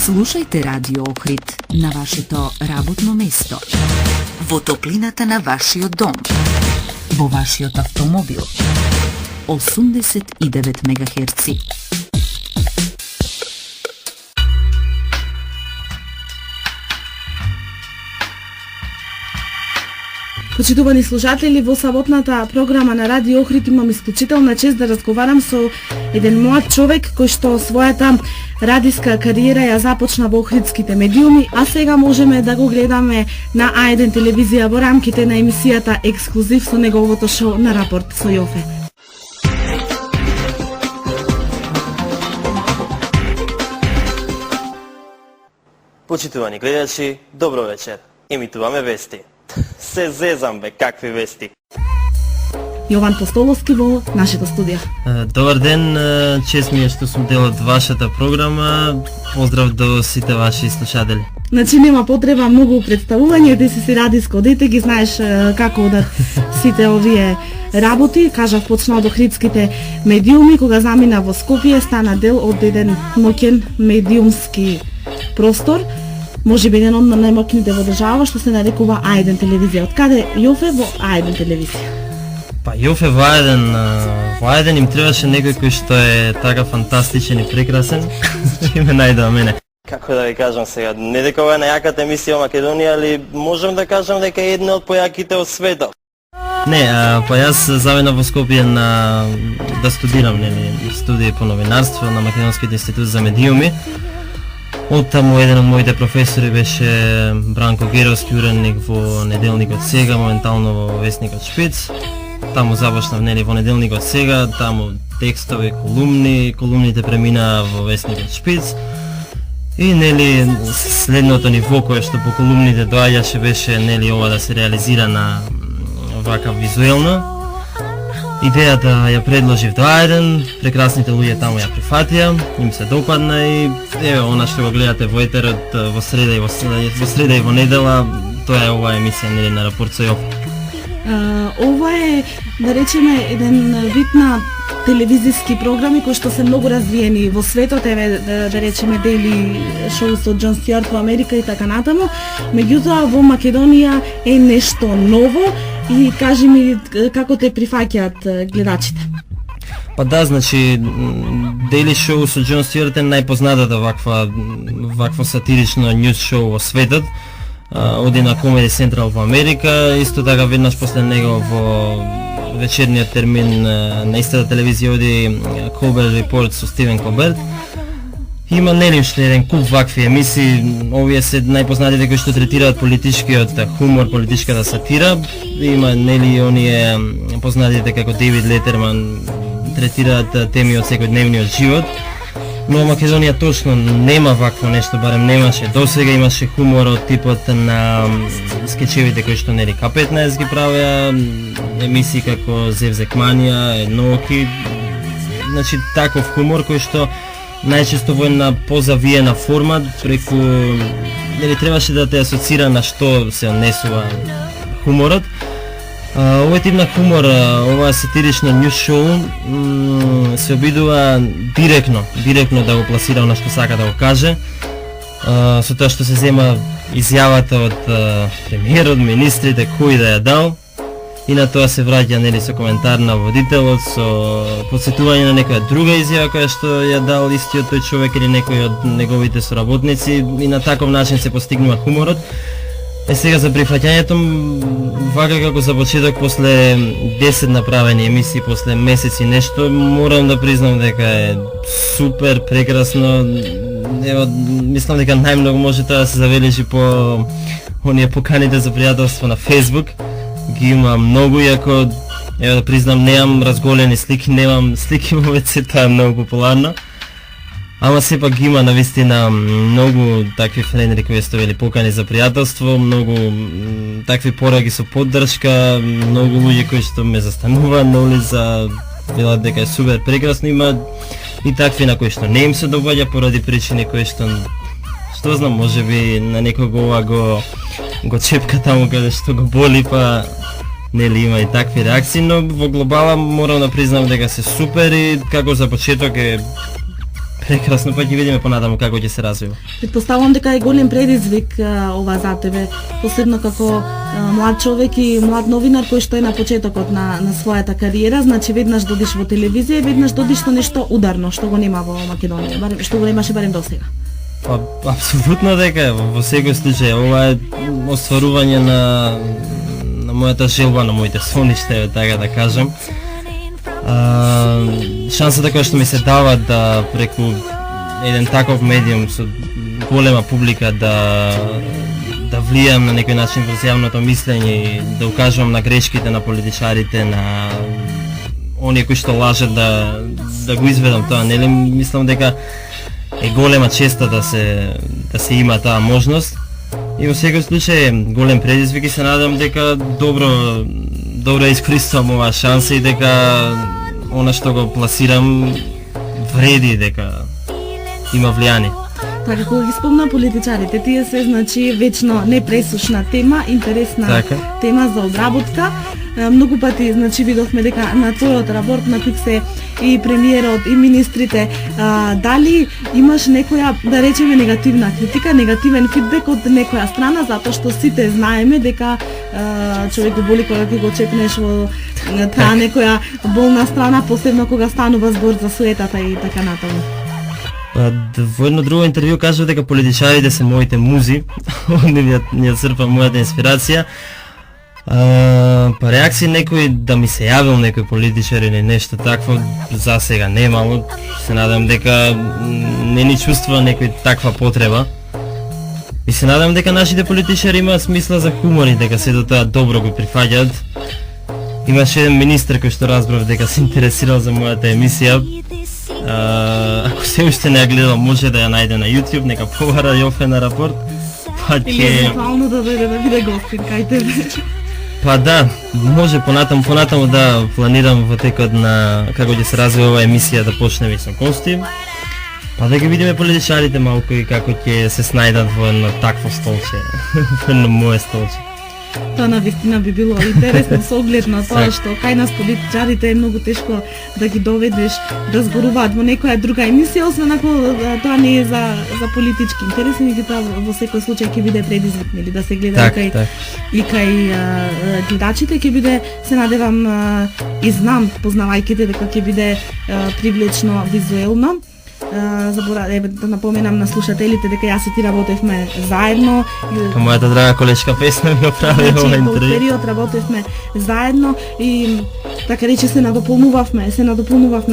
Слушајте Радио Охрид на вашето работно место, во топлината на вашиот дом, во вашиот автомобил. 89 МГц. Почитувани слушатели, во саботната програма на Радио Охрид имам исклучителна чест да разговарам со еден млад човек кој што својата радиска кариера ја започна во охридските медиуми, а сега можеме да го гледаме на А1 телевизија во рамките на емисијата Ексклузив со неговото шоу На рапорт со Јофе. Почитувани гледачи, добро вечер. Емитуваме вести. Се зезам бе, какви вести. Јован Постоловски во нашето студио. Добар ден, чест ми е што сум дел од вашата програма. Поздрав до сите ваши слушатели. Значи нема потреба многу представување, ти си радиско дете, ги знаеш како одат сите овие работи. Кажав, почна од охридските медиуми, кога замина во Скопје, стана дел од еден моќен медиумски простор. Може би еден од најмоќните во држава, што се нарекува А1 телевизија. Од каде Јофе во А1 телевизија? Па Јофе во А1 им требаше некој кој што е така фантастичен и прекрасен, ќе ме најде мене. Како да ви кажам сега, не дека ова е најаката емисија во Македонија, али можам да кажам дека е една од појаките од светот. Не, па јас завена во Скопје да студирам, студии по новинарство на Македонскиот институт за медиуми. Оттаму еден од моите професори беше Бранко Геровски, уредник во Неделникот Сега, моментално во Весникот Шпиц. Таму започнав во Неделникот Сега, таму текстови, колумните преминаа во Весникот Шпиц. И следното ниво кое што по колумните доаѓаше беше ова да се реализира на вака визуелно. Идејата ја предложив до А1, прекрасните луѓе таму ја прифатија, им се допадна и еве она што го гледате во етерот во среда и во недела, тоа е оваа емисија на рапорт со Јофе. Ова е, да речеме, еден вид на телевизиски програми кои што се многу развиени во светот, еве да речеме Daily Show со Jon Stewart во Америка и така натаму. Меѓутоа во Македонија е нешто ново и кажи ми како те прифаќаат гледачите. Па да, значи Daily Show со Jon Stewart е најпознатата вакво сатирично ньюз шоу во светот. Оди на Comedy Central во Америка, исто така веднаш после него во вечерниот термин на истата телевизија оди Colbert Report со Стивен Колберт. Има уште еден куп вакви емисии, овие се најпознатите кои што третираат политичкиот хумор, политичката сатира. Има оние познатите како Дейвид Летерман третираат теми од секојдневниот живот. Но Македонија точно нема вакво нешто, барем немаше. Досега имаше хумор од типот на скечевите кои што К15 ги правеа, емисии како Зевзекманија, Еднооки. Значи таков хумор кој што најчесто во една позавиена форма, преку требаше да те асоцира на што се однесува хуморот. Овој тип на хумор, ова сатирично ньюз шоу се обидува директно да го пласира она што сака да го каже, со тоа што се зема изјавата од премиерот, министрите, кој да ја дал, и на тоа се враќа со коментар на водителот, со подсетување на некоја друга изјава која што ја дал истиот тој човек или некој од неговите соработници, и на таков начин се постигнува хуморот. Сега за прифаќањето, вака како за почеток, после 10 направени емисии, после месеци нешто, морам да признам дека е супер, прекрасно. Ево, мислам дека најмногу може тоа да се забележи по оние поканите за пријателство на Facebook. Ги има многу, иако, ево да признам, немам разголени слики, немам слики во ВЦ, тоа е многу популарно. Ама сепак ги има навистина многу такви френдри кои ставили покани за пријателство, многу такви пораки со поддршка, многу луѓе кои што ме застанува на улица, велат дека е супер прекрасно. Има и такви на кои што не им се доваѓа поради причини кои што знам, може би на некого ова го чепка таму каде што го боли, па има и такви реакции, но во глобала морам да признам дека се супер и како за почеток е прекрасно, па ќе видиме понатаму како ќе се развива. Предпоставувам дека е голем предизвик ова за тебе, посебно како млад човек и млад новинар кој што е на почетокот на својата кариера, значи веднаш додиш во телевизија, веднаш додиш со нешто ударно што го нема во Македонија, барем што го немаше барем досега. Па апсолутно дека во секој случај ова е остварување на мојата желба, на моите соништа, така да кажам. Шансата која што ми се дава да преку еден таков медиум со голема публика да влијам на некој начин врз јавното мислење и да укажувам на грешките на политичарите, на оние кои што лажат да го изведам тоа, нели мислам дека е голема честа да се има таа можност и во секој случај голем предизвик и се надам дека добро искористувам оваа шанса и дека она што го пласирам вреди, дека има влијание. Така, кога ги спомна политичарите, тие се значи вечно непресушна тема, интересна тема за обработка. Многу пати значи видовме дека на твојот рапорт на се и премиерот и министрите, дали имаш некоја, да речеме, негативна критика, негативен фидбек од некоја страна, затоа што сите знаеме дека човек го боли кога ќе го чепнеш во таа некоја болна страна, посебно кога станува збор за суетата и така натаму. Во едно друго интервју кажав дека политичарите се моите музи, онde ми ја црпам мојата инспирација. Па реакција некој да ми се јавил некој политичар или нешто такво за сега немало. Се надам дека не ни чувствува некој таква потреба. И се надам дека нашите политичари имаат смисла за хумор и дека сето тоа добро го прифаќаат. Имаше еден министр кој што разбрав дека се интересирал за мојата емисија. Ако се уште не ја гледал, може да ја најде на YouTube, нека побара Јофе на рапорт. Или евентуално да дојде да биде гостин кај тебе. Па да, може понатаму да планирам во текот на како ќе се развива оваа емисија да почнеме и со гости. Па да ги видиме политичарите малку и како ќе се снајдат во едно такво столче, во едно мое столче. Тоа навистина би било интересно со оглед на тоа што кај нас политичарите е многу тешко да ги доведеш да зборуваат во некоја друга емисија, освен ако тоа не е за политички интереси, меѓутоа во секој случај ќе биде предизвик, нели, да се гледа и кај гледачите ќе биде, се надевам и знам, познавајќи дека ќе биде привлечно визуелно. Да напоменам на слушателите дека јас и ти работевме заедно. Па мојата драга колешка Песна ми оправи ова интервју. Во период работевме заедно и така рече се надополнувавме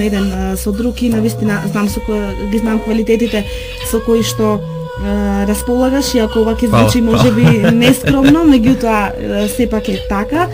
еден со друг и навистина ги знам квалитетите со кои што располагаш, иако ова ќе звучи можеби нескромно, меѓутоа сепак е така.